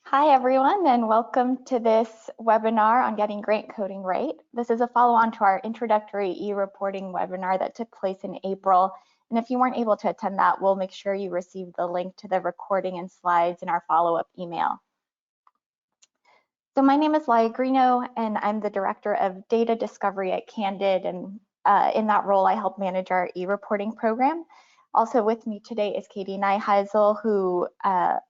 Hi everyone, and welcome to this webinar on getting grant coding right. This is a follow-on to our introductory e-reporting webinar that took place in April. And if you weren't able to attend that, we'll make sure you receive the link to the recording and slides in our follow-up email. So my name is Laia Greeno, and I'm the Director of Data Discovery at Candid. And in that role, I help manage our e-reporting program. Also with me today is Katie Nyheisel, who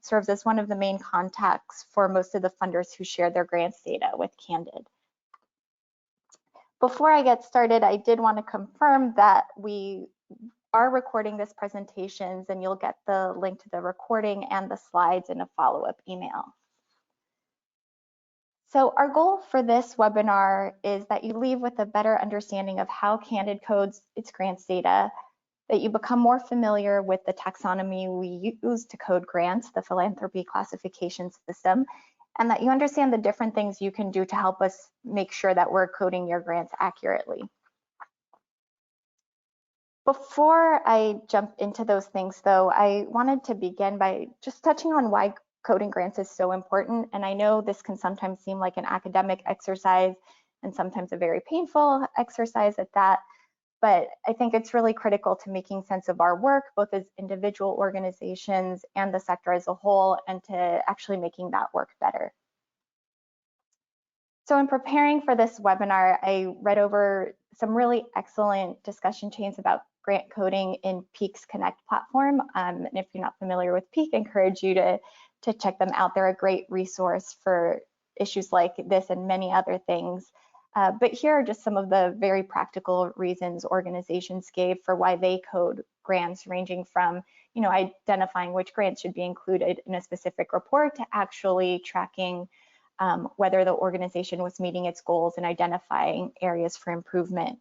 serves as one of the main contacts for most of the funders who share their grants data with Candid. Before I get started, I did want to confirm that we are recording this presentation, and you'll get the link to the recording and the slides in a follow-up email. So our goal for this webinar is that you leave with a better understanding of how Candid codes its grants data, that you become more familiar with the taxonomy we use to code grants, the Philanthropy Classification System, and that you understand the different things you can do to help us make sure that we're coding your grants accurately. Before I jump into those things, though, I wanted to begin by just touching on why coding grants is so important. And I know this can sometimes seem like an academic exercise and sometimes a very painful exercise at that. But I think it's really critical to making sense of our work, both as individual organizations and the sector as a whole, and to actually making that work better. So in preparing for this webinar, I read over some really excellent discussion chains about grant coding in Peak's Connect platform. And if you're not familiar with Peak, I encourage you to check them out. They're a great resource for issues like this and many other things. But here are just some of the very practical reasons organizations gave for why they code grants, ranging from, identifying which grants should be included in a specific report to actually tracking whether the organization was meeting its goals and identifying areas for improvement.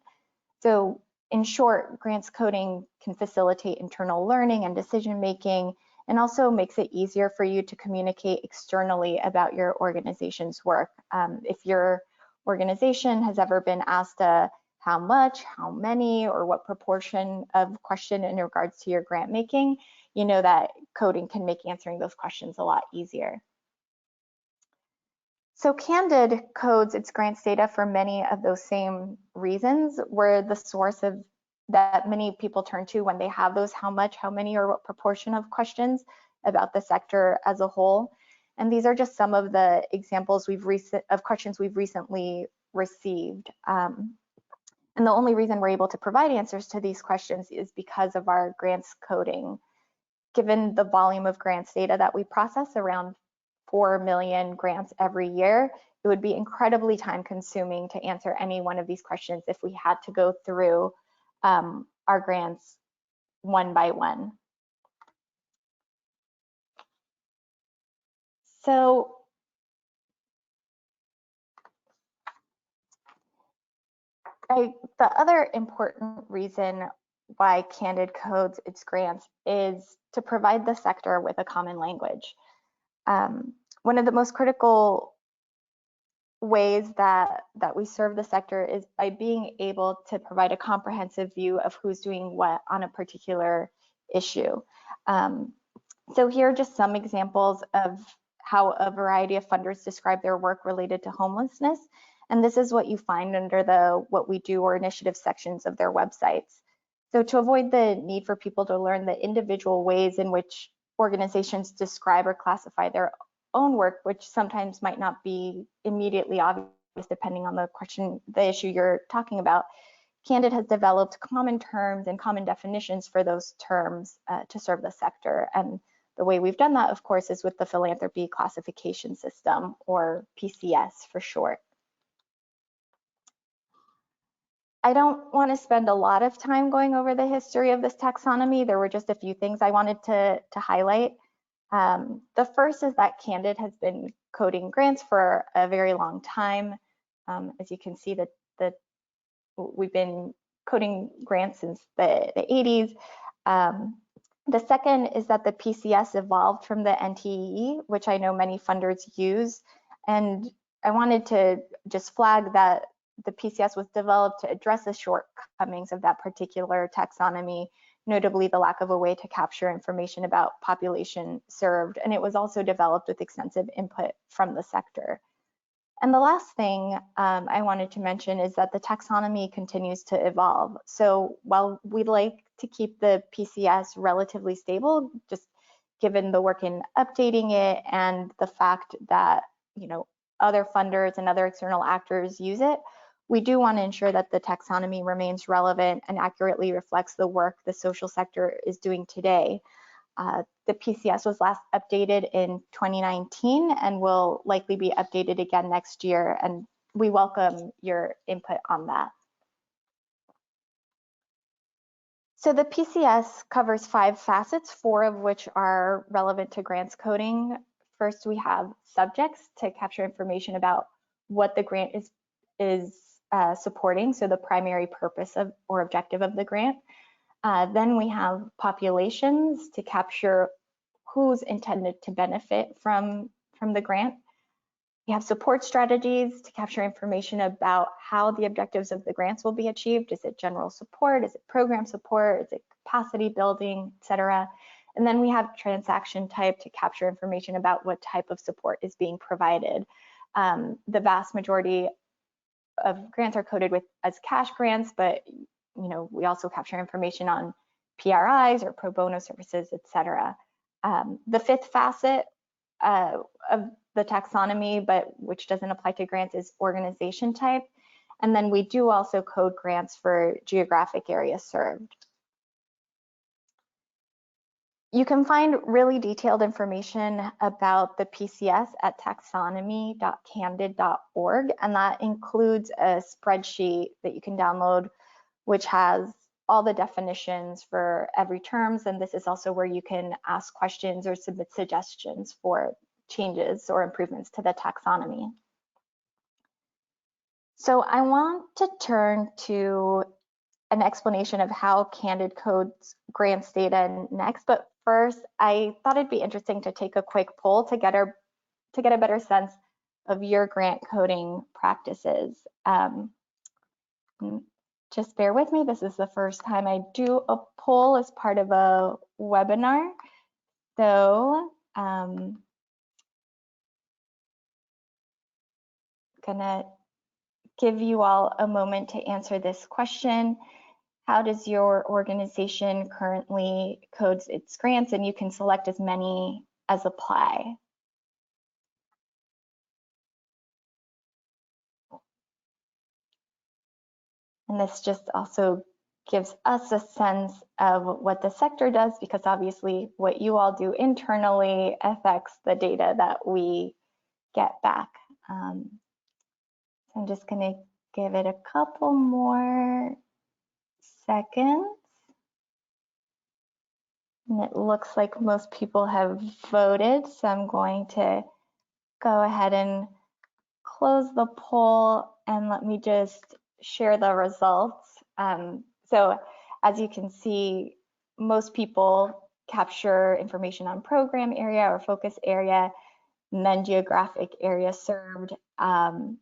So in short, grants coding can facilitate internal learning and decision making, and also makes it easier for you to communicate externally about your organization's work. If your organization has ever been asked how much, how many, or what proportion of question in regards to your grant making, you know that coding can make answering those questions a lot easier. So Candid codes its grants data for many of those same reasons. We're the source of that many people turn to when they have those how much, how many, or what proportion of questions about the sector as a whole. And these are just some of the examples of questions we've recently received. And the only reason we're able to provide answers to these questions is because of our grants coding. Given the volume of grants data that we process, around 4 million grants every year, it would be incredibly time consuming to answer any one of these questions if we had to go through our grants one by one. So the other important reason why Candid codes its grants is to provide the sector with a common language. One of the most critical ways that we serve the sector is by being able to provide a comprehensive view of who's doing what on a particular issue. So here are just some examples of how a variety of funders describe their work related to homelessness. And this is what you find under the what we do or initiative sections of their websites. So to avoid the need for people to learn the individual ways in which organizations describe or classify their own work, which sometimes might not be immediately obvious depending on the issue you're talking about, Candid has developed common terms and common definitions for those terms to serve the sector. And the way we've done that, of course, is with the Philanthropy Classification System, or PCS for short. I don't want to spend a lot of time going over the history of this taxonomy. There were just a few things I wanted to highlight. The first is that Candid has been coding grants for a very long time. As you can see, that we've been coding grants since the 80s. The second is that the PCS evolved from the NTE, which I know many funders use. And I wanted to just flag that the PCS was developed to address the shortcomings of that particular taxonomy, notably the lack of a way to capture information about population served, and it was also developed with extensive input from the sector. And the last thing I wanted to mention is that the taxonomy continues to evolve. So while we'd like to keep the PCS relatively stable, just given the work in updating it and the fact that, you know, other funders and other external actors use it, we do want to ensure that the taxonomy remains relevant and accurately reflects the work the social sector is doing today. The PCS was last updated in 2019 and will likely be updated again next year, and we welcome your input on that. So the PCS covers 5 facets, 4 of which are relevant to grants coding. First, we have subjects to capture information about what the grant is supporting, so the primary purpose of or objective of the grant. Then we have populations to capture who's intended to benefit from the grant. We have support strategies to capture information about how the objectives of the grants will be achieved. Is it general support? Is it program support? Is it capacity building, et cetera? And then we have transaction type to capture information about what type of support is being provided. The vast majority of grants are coded as cash grants, but we also capture information on PRIs or pro bono services, et cetera. The 5th facet of the taxonomy, but which doesn't apply to grants, is organization type. And then we do also code grants for geographic area served. You can find really detailed information about the PCS at taxonomy.candid.org, and that includes a spreadsheet that you can download, which has all the definitions for every terms, and this is also where you can ask questions or submit suggestions for changes or improvements to the taxonomy. So I want to turn to an explanation of how Candid codes grants data next, but first I thought it'd be interesting to take a quick poll to get a better sense of your grant coding practices. Just bear with me, this is the first time I do a poll as part of a webinar. So gonna give you all a moment to answer this question. How does your organization currently codes its grants? And you can select as many as apply. And this just also gives us a sense of what the sector does, because obviously what you all do internally affects the data that we get back. So I'm just going to give it a couple more seconds. And it looks like most people have voted, so I'm going to go ahead and close the poll and let me just share the results. So as you can see, most people capture information on program area or focus area, and then geographic area served, and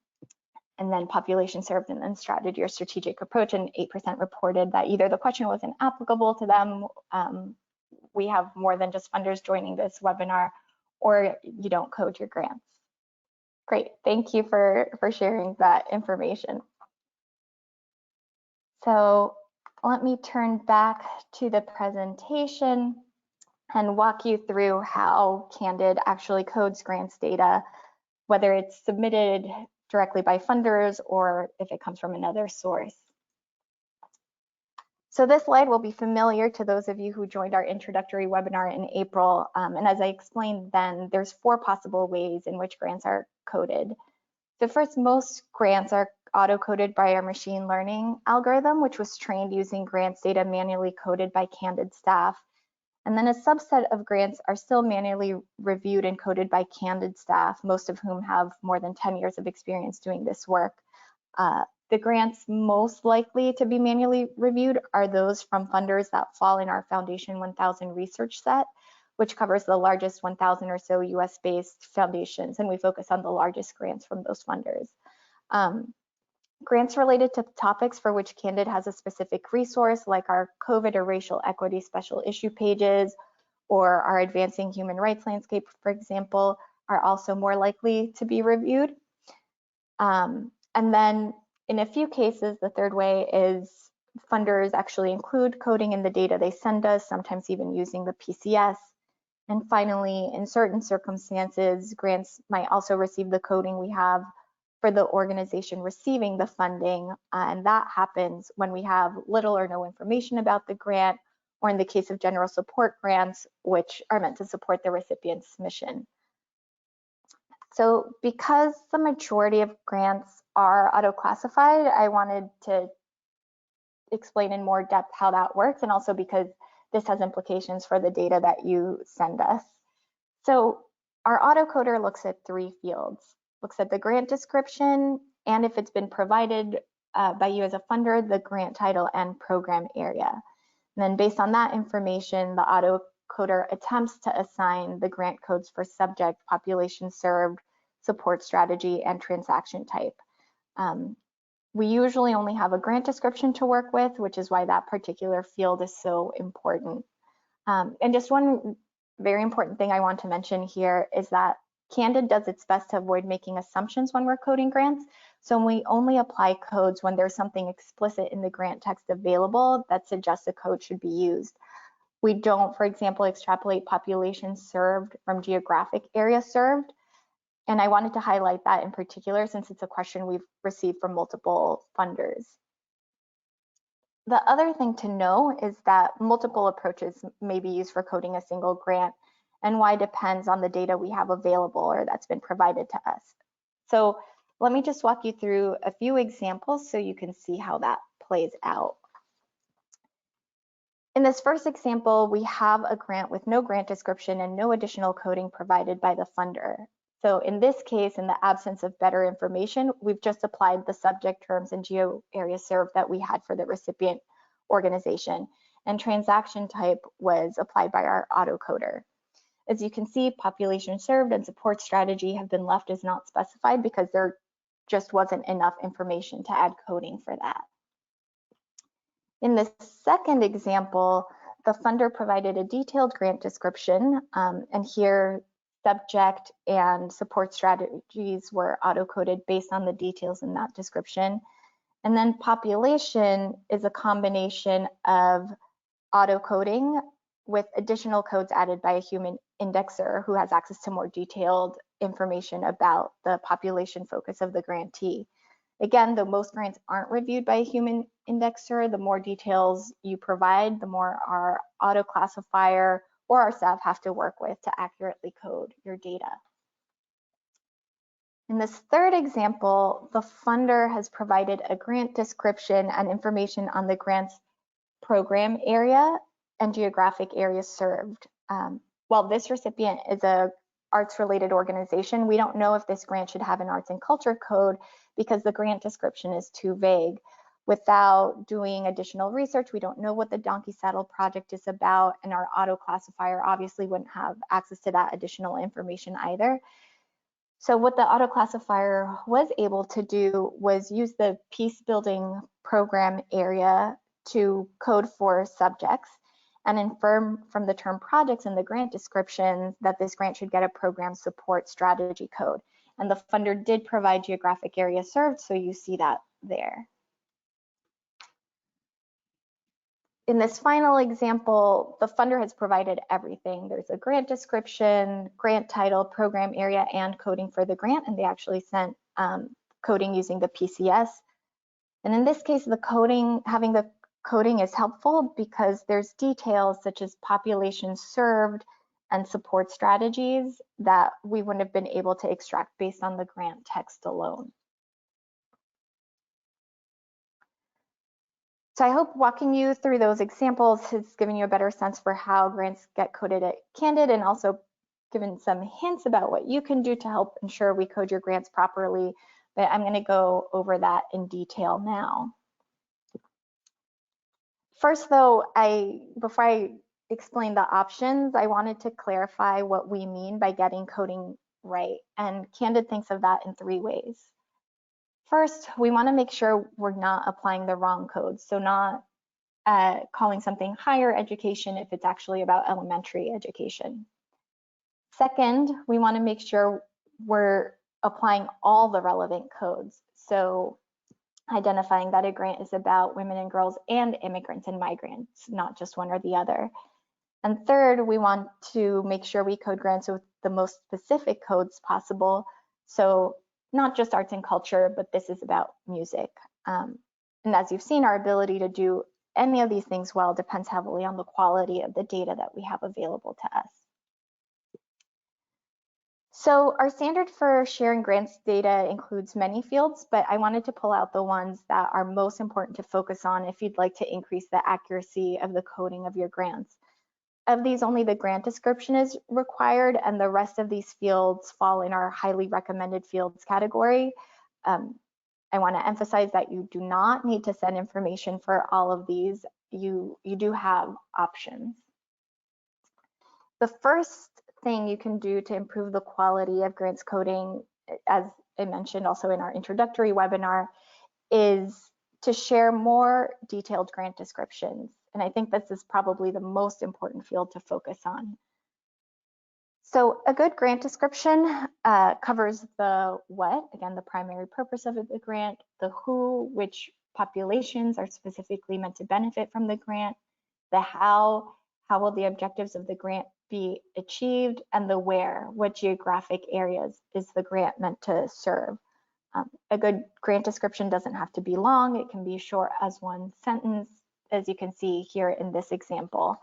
then population served, and then strategy or strategic approach, and 8% reported that either the question wasn't applicable to them, we have more than just funders joining this webinar, or you don't code your grants. Great, thank you for sharing that information. So let me turn back to the presentation and walk you through how Candid actually codes grants data, whether it's submitted directly by funders or if it comes from another source. So this slide will be familiar to those of you who joined our introductory webinar in April. And as I explained then, there's 4 possible ways in which grants are coded. So first, most grants are auto-coded by our machine learning algorithm, which was trained using grants data manually coded by Candid staff. And then a subset of grants are still manually reviewed and coded by Candid staff, most of whom have more than 10 years of experience doing this work. The grants most likely to be manually reviewed are those from funders that fall in our Foundation 1000 research set, which covers the largest 1,000 or so US-based foundations, and we focus on the largest grants from those funders. grants related to topics for which Candid has a specific resource, like our COVID or racial equity special issue pages, or our advancing human rights landscape, for example, are also more likely to be reviewed. And then in a few cases, the third way is funders actually include coding in the data they send us, sometimes even using the PCS. And finally, in certain circumstances, grants might also receive the coding we have for the organization receiving the funding, and that happens when we have little or no information about the grant, or in the case of general support grants, which are meant to support the recipient's mission. So because the majority of grants are auto-classified, I wanted to explain in more depth how that works, and also because this has implications for the data that you send us. So our autocoder looks at 3 fields. Looks at the grant description, and if it's been provided by you as a funder, the grant title and program area. And then based on that information, the autocoder attempts to assign the grant codes for subject, population served, support strategy, and transaction type. We usually only have a grant description to work with, which is why that particular field is so important. And just one very important thing I want to mention here is that Candid does its best to avoid making assumptions when we're coding grants. So we only apply codes when there's something explicit in the grant text available that suggests a code should be used. We don't, for example, extrapolate population served from geographic area served. And I wanted to highlight that in particular since it's a question we've received from multiple funders. The other thing to know is that multiple approaches may be used for coding a single grant, and why depends on the data we have available or that's been provided to us. So let me just walk you through a few examples so you can see how that plays out. In this first example, we have a grant with no grant description and no additional coding provided by the funder. So in this case, in the absence of better information, we've just applied the subject terms and geo area served that we had for the recipient organization, and transaction type was applied by our autocoder. As you can see, population served and support strategy have been left as not specified because there just wasn't enough information to add coding for that. In the second example, the funder provided a detailed grant description, and here subject and support strategies were auto-coded based on the details in that description. And then population is a combination of auto-coding with additional codes added by a human indexer who has access to more detailed information about the population focus of the grantee. Again, though most grants aren't reviewed by a human indexer, the more details you provide, the more our auto classifier or our staff have to work with to accurately code your data. In this third example, the funder has provided a grant description and information on the grant's program area and geographic area served. While this recipient is a arts-related organization, we don't know if this grant should have an arts and culture code because the grant description is too vague. Without doing additional research, we don't know what the Donkey Saddle project is about, and our auto classifier obviously wouldn't have access to that additional information either. So what the auto classifier was able to do was use the peace building program area to code for subjects and infer from the term projects in the grant description that this grant should get a program support strategy code. And the funder did provide geographic area served, so you see that there. In this final example, the funder has provided everything. There's a grant description, grant title, program area, and coding for the grant, and they actually sent coding using the PCS. And in this case, having the coding is helpful because there's details such as population served and support strategies that we wouldn't have been able to extract based on the grant text alone. So I hope walking you through those examples has given you a better sense for how grants get coded at Candid, and also given some hints about what you can do to help ensure we code your grants properly. But I'm going to go over that in detail now. First, though, before I explain the options, I wanted to clarify what we mean by getting coding right. And Candid thinks of that in 3 ways. First, we want to make sure we're not applying the wrong codes, so not calling something higher education if it's actually about elementary education. Second, we want to make sure we're applying all the relevant codes, so identifying that a grant is about women and girls and immigrants and migrants, not just one or the other. And third, we want to make sure we code grants with the most specific codes possible. So not just arts and culture, but this is about music. And as you've seen, our ability to do any of these things well depends heavily on the quality of the data that we have available to us. So our standard for sharing grants data includes many fields, but I wanted to pull out the ones that are most important to focus on if you'd like to increase the accuracy of the coding of your grants. Of these, only the grant description is required, and the rest of these fields fall in our highly recommended fields category. I want to emphasize that you do not need to send information for all of these. You do have options. The first thing you can do to improve the quality of grants coding, as I mentioned also in our introductory webinar, is to share more detailed grant descriptions. And I think this is probably the most important field to focus on. So a good grant description covers the what, again, the primary purpose of the grant, the who, which populations are specifically meant to benefit from the grant, the how will the objectives of the grant be achieved, and the where, what geographic areas is the grant meant to serve. A good grant description doesn't have to be long. It can be short as one sentence, as you can see here in this example.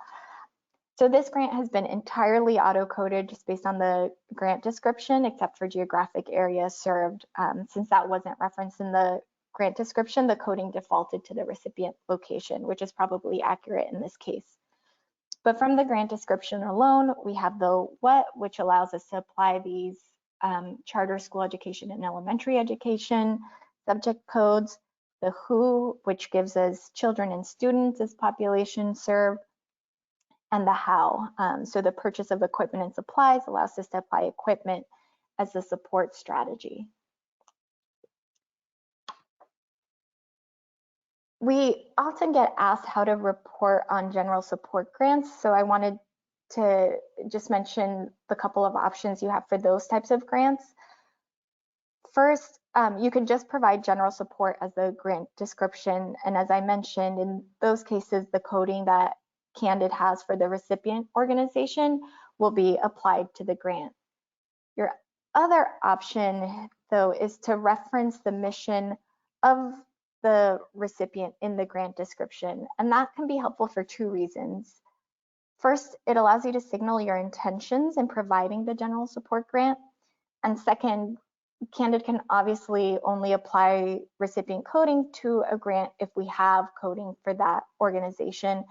So this grant has been entirely auto-coded just based on the grant description, except for geographic areas served. Since that wasn't referenced in the grant description, the coding defaulted to the recipient location, which is probably accurate in this case. But from the grant description alone, we have the what, which allows us to apply these charter school education and elementary education subject codes, the who, which gives us children and students as population served, and the how. So the purchase of equipment and supplies allows us to apply equipment as the support strategy. We often get asked how to report on general support grants, so I wanted to just mention the couple of options you have for those types of grants. First, you can just provide general support as the grant description, and as I mentioned, in those cases, the coding that Candid has for the recipient organization will be applied to the grant. Your other option, though, is to reference the mission of the recipient in the grant description, and that can be helpful for two reasons. First, it allows you to signal your intentions in providing the general support grant, and second, Candid can obviously only apply recipient coding to a grant if we have coding for that organization.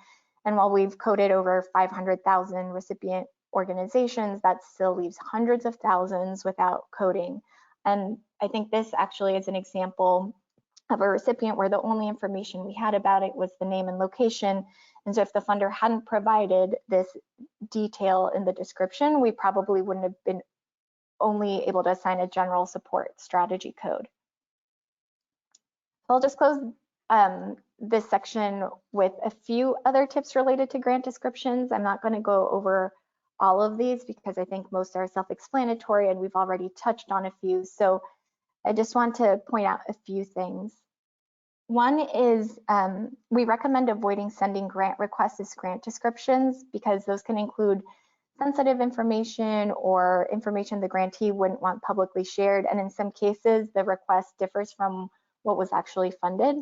And while we've coded over 500,000 recipient organizations, that still leaves hundreds of thousands without coding. And I think this actually is an example of a recipient where the only information we had about it was the name and location. And so if the funder hadn't provided this detail in the description, we probably wouldn't have been only able to assign a general support strategy code. So I'll just close this section with a few other tips related to grant descriptions. I'm not going to go over all of these because I think most are self-explanatory and we've already touched on a few. So I just want to point out a few things. One is we recommend avoiding sending grant requests as grant descriptions because those can include sensitive information or information the grantee wouldn't want publicly shared. And in some cases, the request differs from what was actually funded.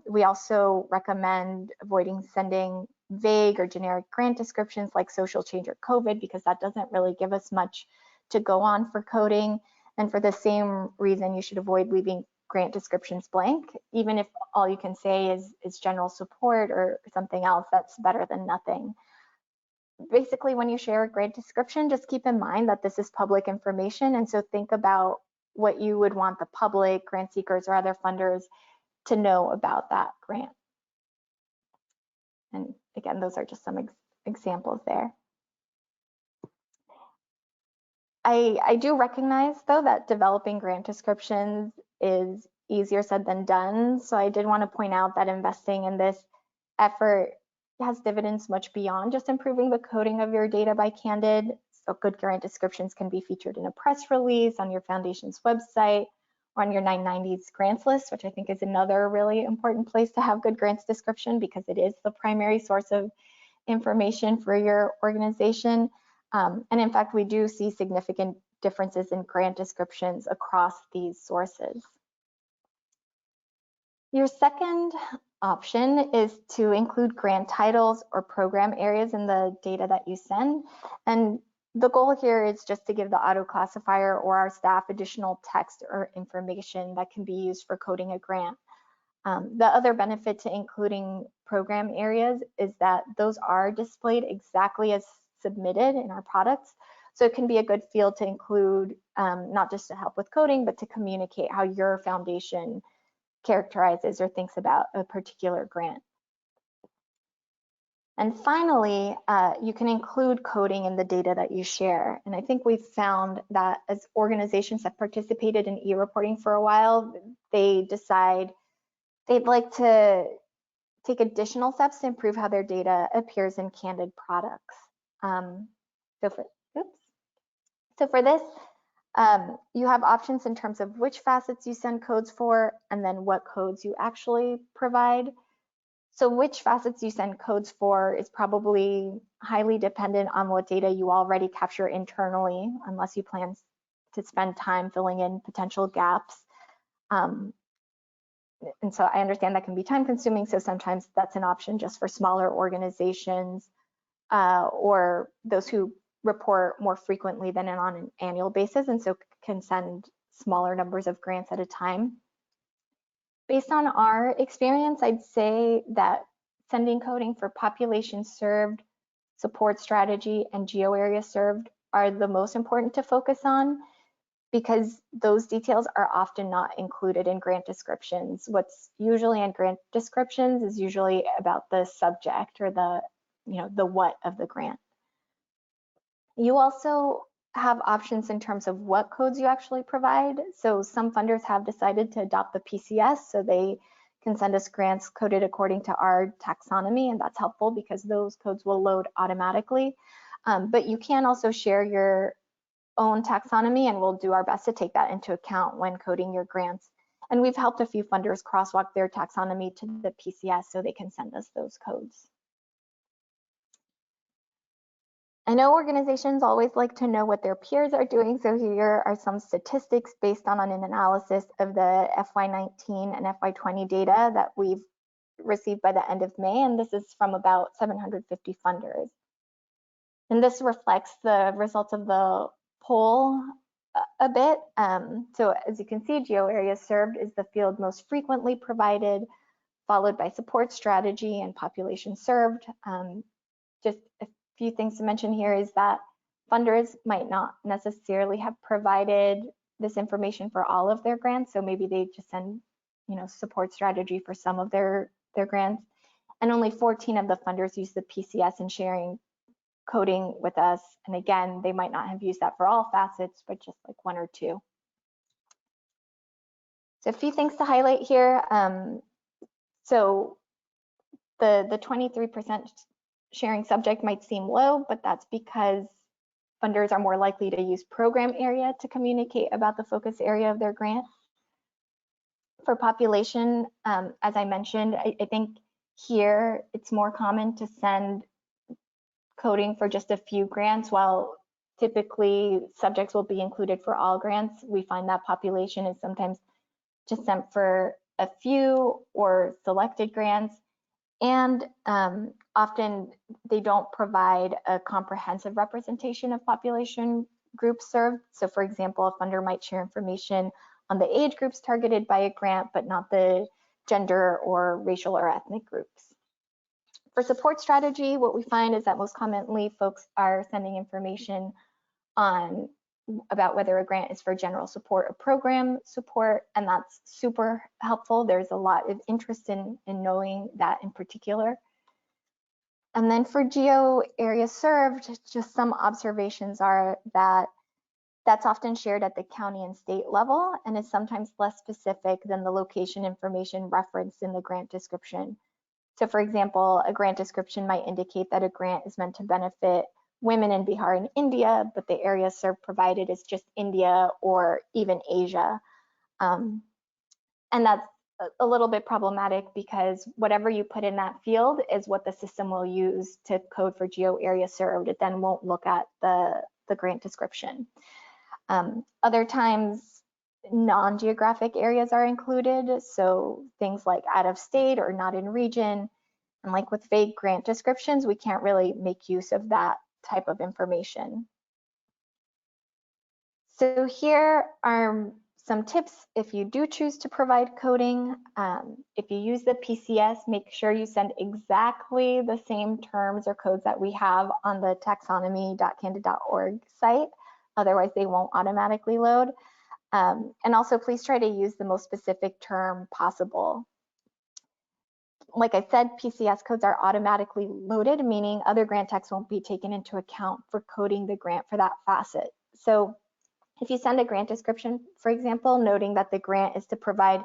We also recommend avoiding sending vague or generic grant descriptions like social change or COVID because that doesn't really give us much to go on for coding. And for the same reason, you should avoid leaving grant descriptions blank. Even if all you can say is general support or something else, that's better than nothing. Basically, when you share a grant description, just keep in mind that this is public information. And so think about what you would want the public, grant seekers, or other funders to know about that grant. And again, those are just some examples there. I do recognize, though, that developing grant descriptions is easier said than done. So I did want to point out that investing in this effort has dividends much beyond just improving the coding of your data by Candid. So good grant descriptions can be featured in a press release, on your foundation's website, or on your 990s grants list, which I think is another really important place to have good grants description because it is the primary source of information for your organization. And in fact, we do see significant differences in grant descriptions across these sources. Your second option is to include grant titles or program areas in the data that you send. And the goal here is just to give the auto classifier or our staff additional text or information that can be used for coding a grant. The other benefit to including program areas is that those are displayed exactly as submitted in our products. So it can be a good field to include, not just to help with coding, but to communicate how your foundation characterizes or thinks about a particular grant. And finally, you can include coding in the data that you share. And I think we've found that as organizations have participated in e-reporting for a while, they decide they'd like to take additional steps to improve how their data appears in Candid products. So for this, you have options in terms of which facets you send codes for, and then what codes you actually provide. So which facets you send codes for is probably highly dependent on what data you already capture internally, unless you plan to spend time filling in potential gaps. And so I understand that can be time consuming, so sometimes that's an option just for smaller organizations or those who report more frequently than on an annual basis, and so can send smaller numbers of grants at a time. Based on our experience, I'd say that sending coding for population served, support strategy, and geo area served are the most important to focus on because those details are often not included in grant descriptions. What's usually in grant descriptions is usually about the subject or the what of the grant. You also have options in terms of what codes you actually provide. So some funders have decided to adopt the PCS, so they can send us grants coded according to our taxonomy, and that's helpful because those codes will load automatically. But you can also share your own taxonomy, and we'll do our best to take that into account when coding your grants. And we've helped a few funders crosswalk their taxonomy to the PCS so they can send us those codes. I know organizations always like to know what their peers are doing, so here are some statistics based on an analysis of the FY19 and FY20 data that we've received by the end of May, and this is from about 750 funders. And this reflects the results of the poll a bit. So as you can see, geo areas served is the field most frequently provided, followed by support strategy and population served. Just a few things to mention here is that funders might not necessarily have provided this information for all of their grants. So maybe they just send, support strategy for some of their grants. And only 14 of the funders use the PCS in sharing coding with us. And again, they might not have used that for all facets, but just like one or two. So a few things to highlight here. So the 23% sharing subject might seem low, but that's because funders are more likely to use program area to communicate about the focus area of their grant. For population, as I mentioned, I think here it's more common to send coding for just a few grants, while typically subjects will be included for all grants. We find that population is sometimes just sent for a few or selected grants, and often they don't provide a comprehensive representation of population groups served. So for example, a funder might share information on the age groups targeted by a grant, but not the gender or racial or ethnic groups. For support strategy, what we find is that most commonly folks are sending information about whether a grant is for general support or program support, and that's super helpful. There's a lot of interest in knowing that in particular. And then for geo area served, just some observations are that That's often shared at the county and state level and is sometimes less specific than the location information referenced in the grant description. So for example, a grant description might indicate that a grant is meant to benefit women in Bihar and India, but the area served provided is just India or even Asia. And that's a little bit problematic because whatever you put in that field is what the system will use to code for geo area served. It then won't look at the grant description. Other times, non-geographic areas are included, so things like out of state or not in region. And like with vague grant descriptions, we can't really make use of that type of information. So here are some tips if you do choose to provide coding. If you use the PCS, make sure you send exactly the same terms or codes that we have on the taxonomy.candid.org site. Otherwise, they won't automatically load. And also, please try to use the most specific term possible. Like I said, PCS codes are automatically loaded, meaning other grant texts won't be taken into account for coding the grant for that facet. So if you send a grant description, for example, noting that the grant is to provide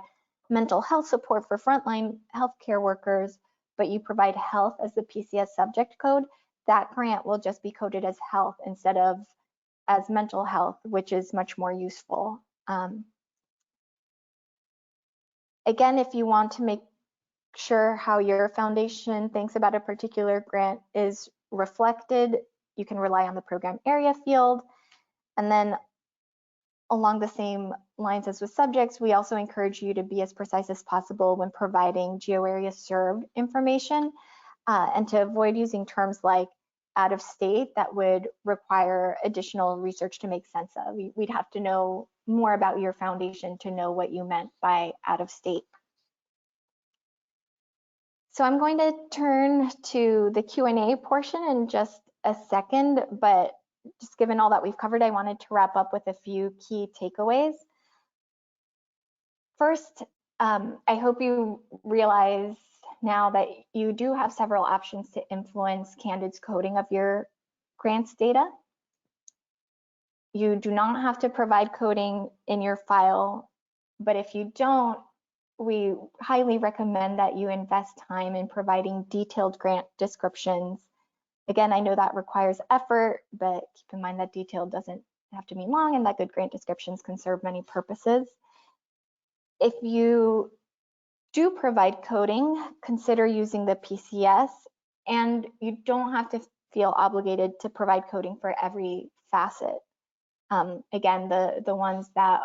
mental health support for frontline healthcare workers, but you provide health as the PCS subject code, that grant will just be coded as health instead of as mental health, which is much more useful. Again, if you want to make sure how your foundation thinks about a particular grant is reflected, you can rely on the program area field. And then along the same lines as with subjects, we also encourage you to be as precise as possible when providing geo area served information and to avoid using terms like out of state that would require additional research to make sense of. We'd have to know more about your foundation to know what you meant by out of state. So I'm going to turn to the Q&A portion in just a second, but just given all that we've covered, I wanted to wrap up with a few key takeaways. First, I hope you realize now that you do have several options to influence Candid's coding of your grants data. You do not have to provide coding in your file, but if you don't, we highly recommend that you invest time in providing detailed grant descriptions. Again, I know that requires effort, but keep in mind that detail doesn't have to mean long and that good grant descriptions can serve many purposes. If you do provide coding, consider using the PCS, and you don't have to feel obligated to provide coding for every facet. Again, the ones that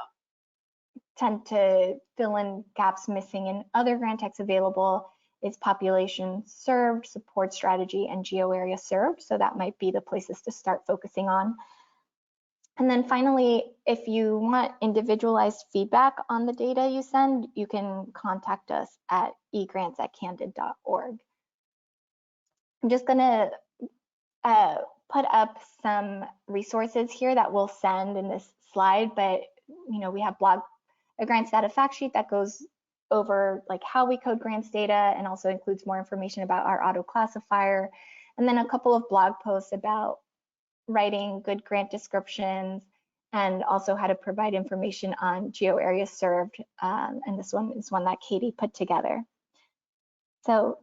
tend to fill in gaps missing in other grant texts available is population served, support strategy, and geo area served. So that might be the places to start focusing on. And then finally, if you want individualized feedback on the data you send, you can contact us at egrants@candid.org. I'm just gonna put up some resources here that we'll send in this slide, but we have a grants data fact sheet that goes over like how we code grants data and also includes more information about our auto classifier, and then a couple of blog posts about writing good grant descriptions and also how to provide information on geo area served. And this one is one that Katie put together. So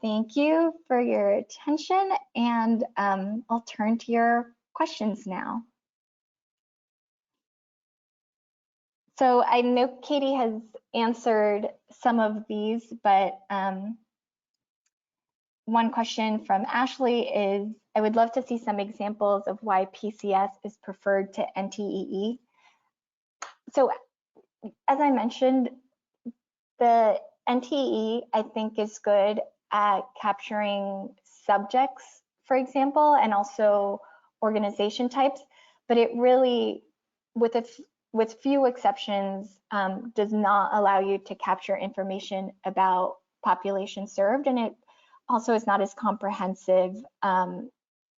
thank you for your attention, and I'll turn to your questions now. So I know Katie has answered some of these, but one question from Ashley is, I would love to see some examples of why PCS is preferred to NTEE. So as I mentioned, the NTEE I think is good at capturing subjects, for example, and also organization types, but it really, with few exceptions, does not allow you to capture information about population served, and it also is not as comprehensive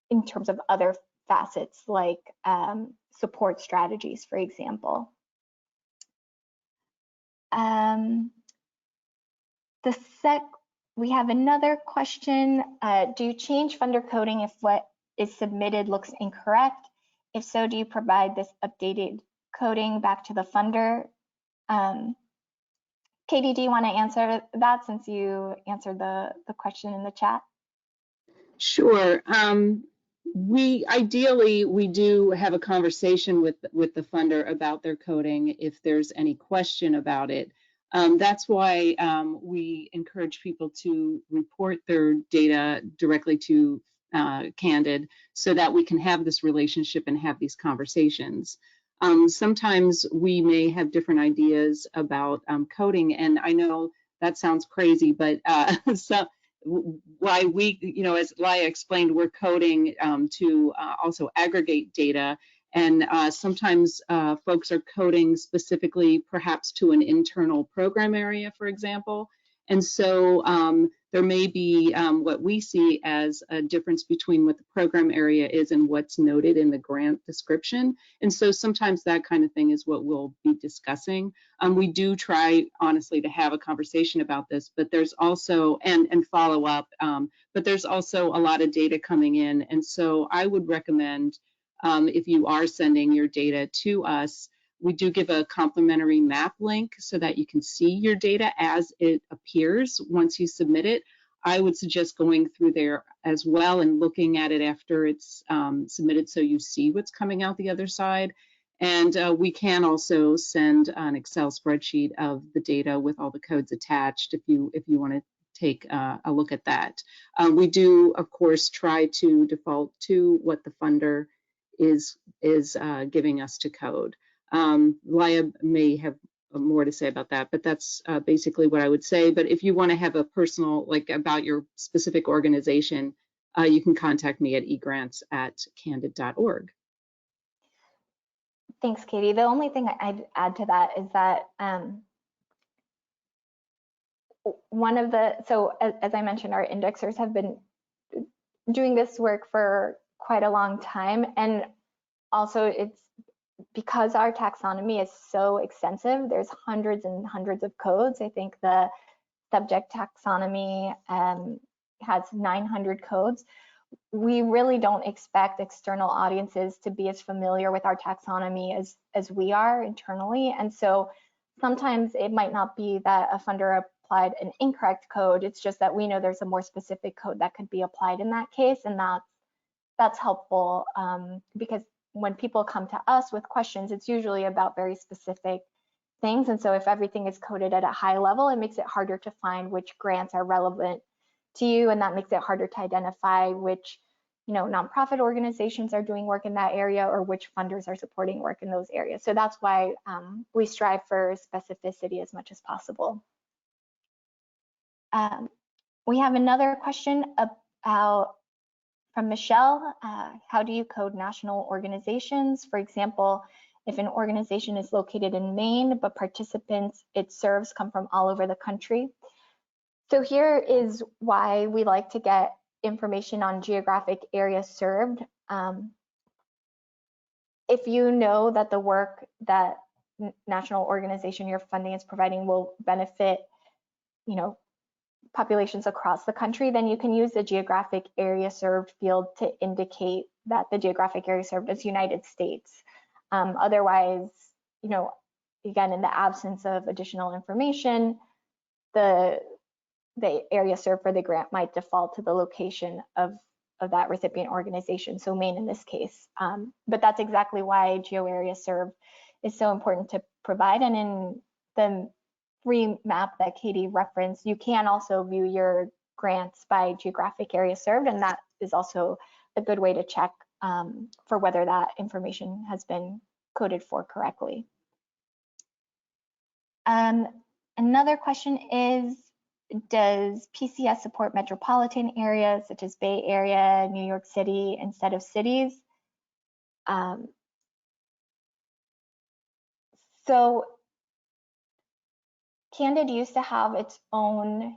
in terms of other facets like support strategies, for example. We have another question. Do you change funder coding if what is submitted looks incorrect? If so, do you provide this updated coding back to the funder? Katie, do you want to answer that since you answered the question in the chat? Sure. Ideally we do have a conversation with the funder about their coding if there's any question about it. That's why we encourage people to report their data directly to Candid so that we can have this relationship and have these conversations. Sometimes we may have different ideas about coding, and I know that sounds crazy, but so why we, as Laia explained, we're coding to also aggregate data. And sometimes folks are coding specifically perhaps to an internal program area, for example. And so there may be what we see as a difference between what the program area is and what's noted in the grant description. And so sometimes that kind of thing is what we'll be discussing. We do try, honestly, to have a conversation about this, but there's also, and follow up, but there's also a lot of data coming in. And so I would recommend, if you are sending your data to us, we do give a complimentary map link so that you can see your data as it appears once you submit it. I would suggest going through there as well and looking at it after it's submitted so you see what's coming out the other side. And we can also send an Excel spreadsheet of the data with all the codes attached if you want to take a look at that. We do, of course, try to default to what the funder is giving us to code. Laia may have more to say about that, but that's basically what I would say. But if you want to have a personal, like about your specific organization, you can contact me at egrants@candid.org. Thanks, Katie. The only thing I'd add to that is that as I mentioned, our indexers have been doing this work for quite a long time. And also it's because our taxonomy is so extensive, there's hundreds and hundreds of codes. I think the subject taxonomy has 900 codes. We really don't expect external audiences to be as familiar with our taxonomy as we are internally. And so sometimes it might not be that a funder applied an incorrect code. It's just that we know there's a more specific code that could be applied in that case. And that's helpful because when people come to us with questions, it's usually about very specific things. And so if everything is coded at a high level, it makes it harder to find which grants are relevant to you. And that makes it harder to identify which nonprofit organizations are doing work in that area or which funders are supporting work in those areas. So that's why we strive for specificity as much as possible. We have another question about from Michelle. How do you code national organizations? For example, if an organization is located in Maine, but participants it serves come from all over the country. So here is why we like to get information on geographic areas served. If you know that the work that national organization you're funding is providing will benefit, populations across the country, then you can use the geographic area served field to indicate that the geographic area served is United States. Otherwise, again, in the absence of additional information, the area served for the grant might default to the location of that recipient organization, so Maine in this case. But that's exactly why geo area served is so important to provide. And in the free map that Katie referenced, you can also view your grants by geographic area served, and that is also a good way to check for whether that information has been coded for correctly. Another question is, does PCS support metropolitan areas such as Bay Area, New York City instead of cities? So Candid used to have its own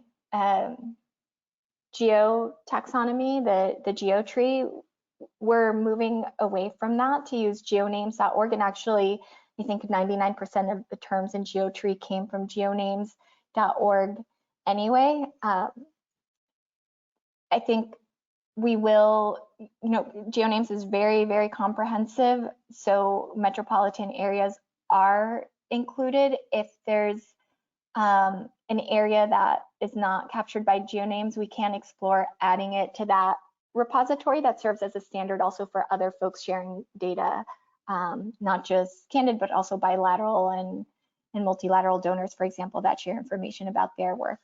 geo taxonomy, the geo tree. We're moving away from that to use geonames.org, and actually I think 99% of the terms in GeoTree came from geonames.org anyway. I think we will, Geonames is very, very comprehensive. So metropolitan areas are included. If there's an area that is not captured by Geonames, we can explore adding it to that repository that serves as a standard also for other folks sharing data, not just Candid, but also bilateral and multilateral donors, for example, that share information about their work.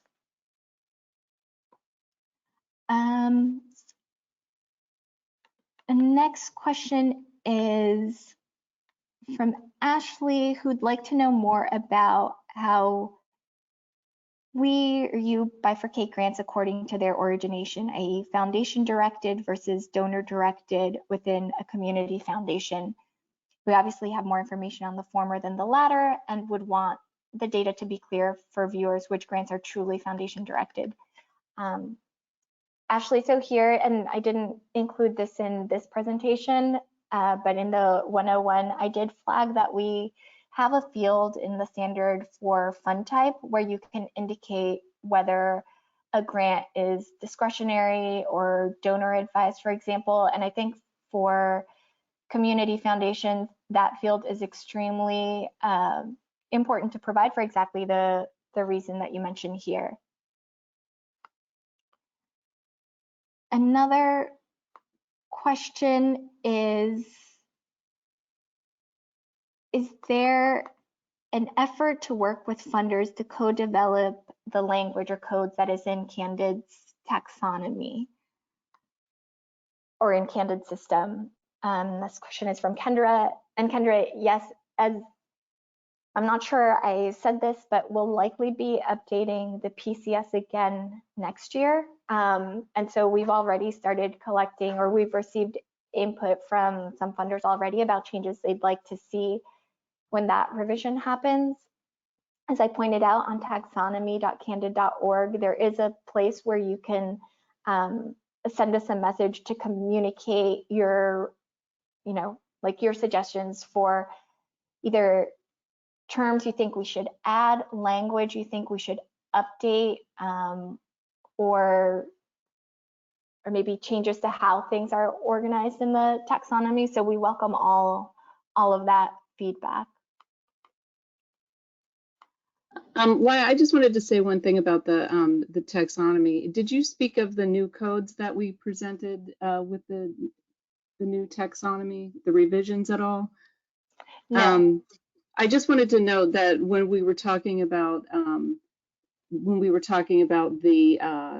The next question is from Ashley, who'd like to know more about how we or you bifurcate grants according to their origination, i.e. foundation directed versus donor directed within a community foundation. We obviously have more information on the former than the latter and would want the data to be clear for viewers which grants are truly foundation directed. Ashley, so here, and I didn't include this in this presentation, but in the 101, I did flag that we have a field in the standard for fund type where you can indicate whether a grant is discretionary or donor advised, for example. And I think for community foundations, that field is extremely important to provide for exactly the reason that you mentioned here. Another question is there an effort to work with funders to co-develop the language or codes that is in Candid's taxonomy or in Candid system? This question is from Kendra. And Kendra, yes, as I'm not sure I said this, but we'll likely be updating the PCS again next year. And so we've already started collecting, or we've received input from some funders already about changes they'd like to see when that revision happens. As I pointed out on taxonomy.candid.org, there is a place where you can send us a message to communicate your, like your suggestions for either terms you think we should add, language you think we should update, or maybe changes to how things are organized in the taxonomy. So we welcome all of that feedback. I just wanted to say one thing about the taxonomy. Did you speak of the new codes that we presented with the new taxonomy, the revisions at all? No. I just wanted to note that when we were talking about the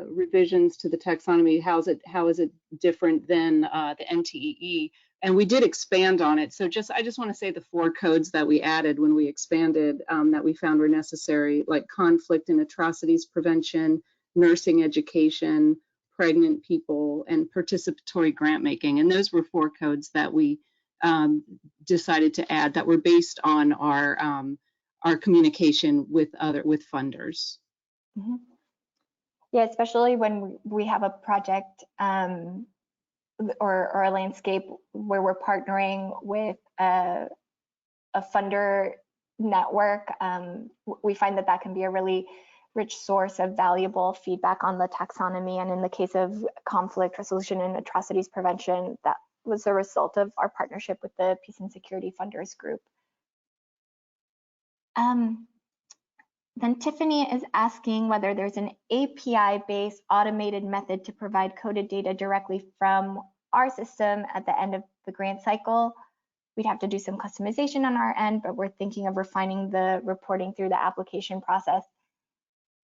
revisions to the taxonomy, how is it different than the NTEE? And we did expand on it. So I just want to say the 4 codes that we added when we expanded that we found were necessary, like conflict and atrocities prevention, nursing education, pregnant people, and participatory grant making. And those were 4 codes that we decided to add that were based on our communication with funders. Mm-hmm. Yeah, especially when we have a project or a landscape where we're partnering with a funder network, we find that can be a really rich source of valuable feedback on the taxonomy. And in the case of conflict resolution and atrocities prevention, that was a result of our partnership with the Peace and Security Funders Group. Then Tiffany is asking whether there's an API-based automated method to provide coded data directly from our system at the end of the grant cycle. We'd have to do some customization on our end, but we're thinking of refining the reporting through the application process.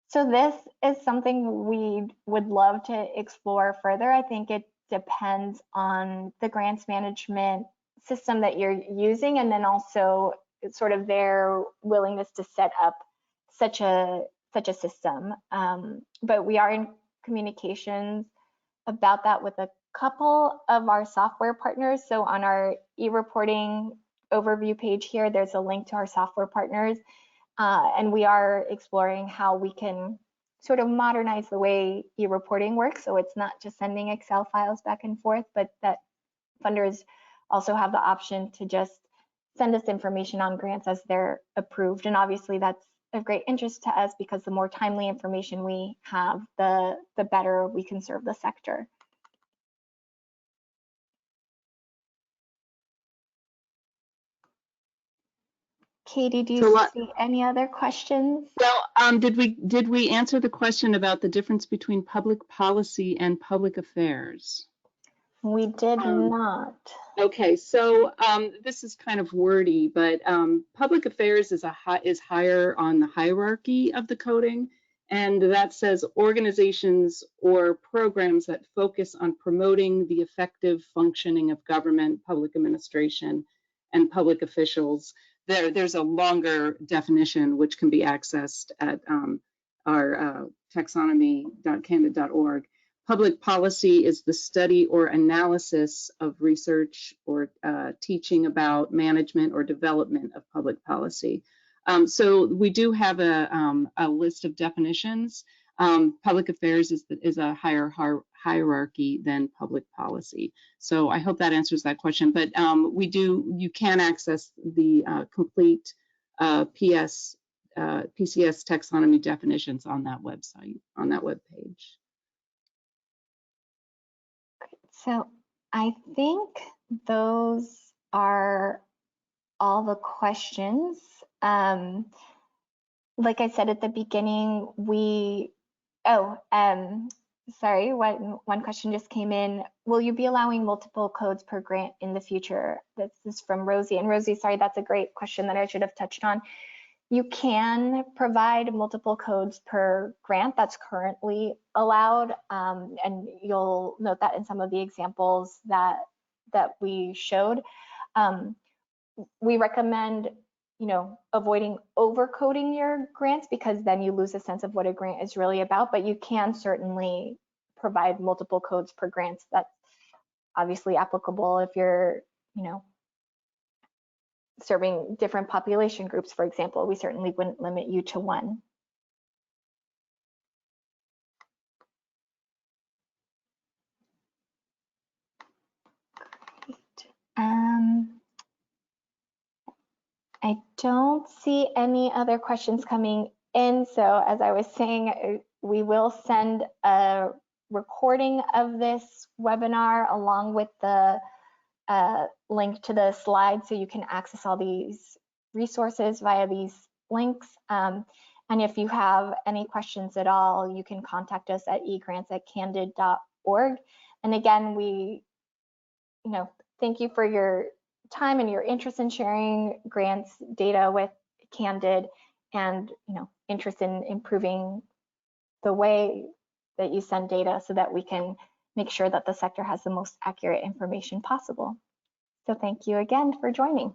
So this is something we would love to explore further. I think it depends on the grants management system that you're using, and then also sort of their willingness to set up such a system. But we are in communications about that with a couple of our software partners. So on our e-reporting overview page here, there's a link to our software partners. And we are exploring how we can sort of modernize the way e-reporting works. So it's not just sending Excel files back and forth, but that funders also have the option to just send us information on grants as they're approved. And obviously that's of great interest to us because the more timely information we have, the better we can serve the sector. Katie, do you So, see any other questions? well, did we answer the question about the difference between public policy and public affairs? We did not. Okay, so this is kind of wordy, but public affairs is higher on the hierarchy of the coding, and that says organizations or programs that focus on promoting the effective functioning of government, public administration, and public officials. There's a longer definition which can be accessed at our taxonomy.candid.org. Public policy is the study or analysis of research or teaching about management or development of public policy. So we do have a list of definitions. Public affairs is a higher hierarchy than public policy. So I hope that answers that question. But you can access the complete PCS taxonomy definitions on that website, on that webpage. So I think those are all the questions. Like I said at the beginning, sorry, one question just came in. Will you be allowing multiple codes per grant in the future? This is from Rosie. And Rosie, sorry, that's a great question that I should have touched on. You can provide multiple codes per grant. That's currently allowed, and you'll note that in some of the examples that we showed. We recommend, avoiding overcoding your grants, because then you lose a sense of what a grant is really about. But you can certainly provide multiple codes per grant. That's obviously applicable if you're, serving different population groups, for example. We certainly wouldn't limit you to one. Great. I don't see any other questions coming in. So as I was saying, we will send a recording of this webinar along with the link to the slides, so you can access all these resources via these links. And if you have any questions at all, you can contact us at egrants@candid.org. And again, we, thank you for your time and your interest in sharing grants data with Candid, and interest in improving the way that you send data so that we can make sure that the sector has the most accurate information possible. So thank you again for joining.